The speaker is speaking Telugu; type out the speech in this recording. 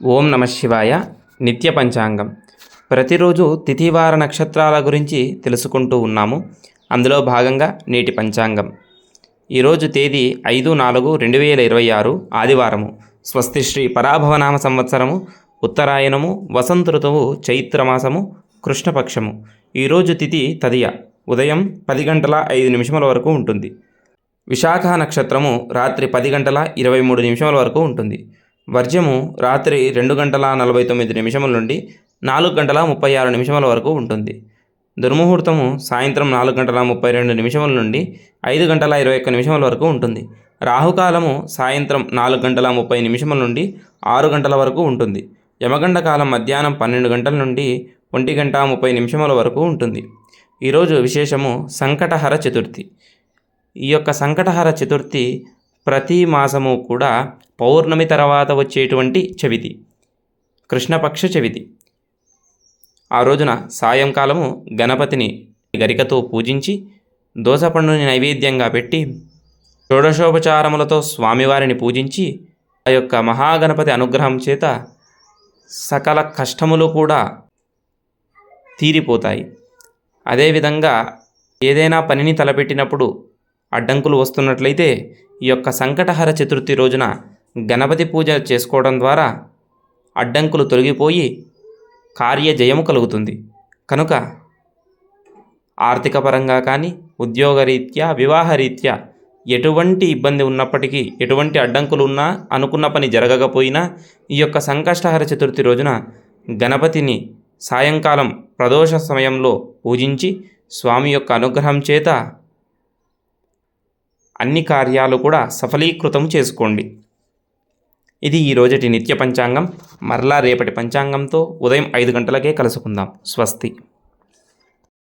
ఓం నమ శివాయ. నిత్య పంచాంగం ప్రతిరోజు తిథివార నక్షత్రాల గురించి తెలుసుకుంటూ ఉన్నాము. అందులో భాగంగా నేటి పంచాంగం ఈరోజు తేదీ 5/4/2026 ఆదివారము. స్వస్తి శ్రీ పరాభవనామ సంవత్సరము ఉత్తరాయణము వసంత ఋతువు చైత్రమాసము కృష్ణపక్షము. ఈరోజు తిథి తదియ ఉదయం 10 గంటల 5 నిమిషముల వరకు ఉంటుంది. విశాఖ నక్షత్రము రాత్రి 10 గంటల 23 నిమిషముల వరకు ఉంటుంది. వర్జము రాత్రి 2 గంటల 49 నిమిషముల నుండి 4 గంటల 36 నిమిషముల వరకు ఉంటుంది. దుర్ముహూర్తము సాయంత్రం 4 గంటల 32 నిమిషముల నుండి 5 గంటల 21 నిమిషముల వరకు ఉంటుంది. రాహుకాలము సాయంత్రం 4 గంటల 30 నిమిషముల నుండి 6 గంటల వరకు ఉంటుంది. యమగండ కాలం మధ్యాహ్నం 12 గంటల నుండి 1 గంట 30 నిమిషముల వరకు ఉంటుంది. ఈరోజు విశేషము సంకటహర చతుర్థి. ఈ యొక్క సంకటహర చతుర్థి ప్రతి మాసము కూడా పౌర్ణమి తర్వాత వచ్చేటువంటి చవితి, కృష్ణపక్ష చవితి. ఆ రోజున సాయంకాలము గణపతిని గరికతో పూజించి దోసపండుని నైవేద్యంగా పెట్టి షోడశోపచారములతో స్వామివారిని పూజించి ఆ యొక్క మహాగణపతి అనుగ్రహం చేత సకల కష్టములు కూడా తీరిపోతాయి. అదేవిధంగా ఏదైనా పనిని తలపెట్టినప్పుడు అడ్డంకులు వస్తున్నట్లయితే ఈ యొక్క సంకటహర చతుర్థి రోజున గణపతి పూజ చేసుకోవడం ద్వారా అడ్డంకులు తొలగిపోయి కార్యజయము కలుగుతుంది. కనుక ఆర్థిక పరంగా కానీ ఉద్యోగరీత్యా వివాహరీత్యా ఎటువంటి ఇబ్బంది ఉన్నప్పటికీ, ఎటువంటి అడ్డంకులు ఉన్నా, అనుకున్న పని జరగకపోయినా ఈ యొక్క సంకష్టహర చతుర్థి రోజున గణపతిని సాయంకాలం ప్రదోష సమయంలో పూజించి స్వామి యొక్క అనుగ్రహం చేత అన్ని కార్యాలు కూడా సఫలీకృతం చేసుకోండి. ఇది ఈ రోజటి నిత్య పంచాంగం. మరలా రేపటి పంచాంగంతో ఉదయం 5 గంటలకే కలుసుకుందాం. స్వస్తి.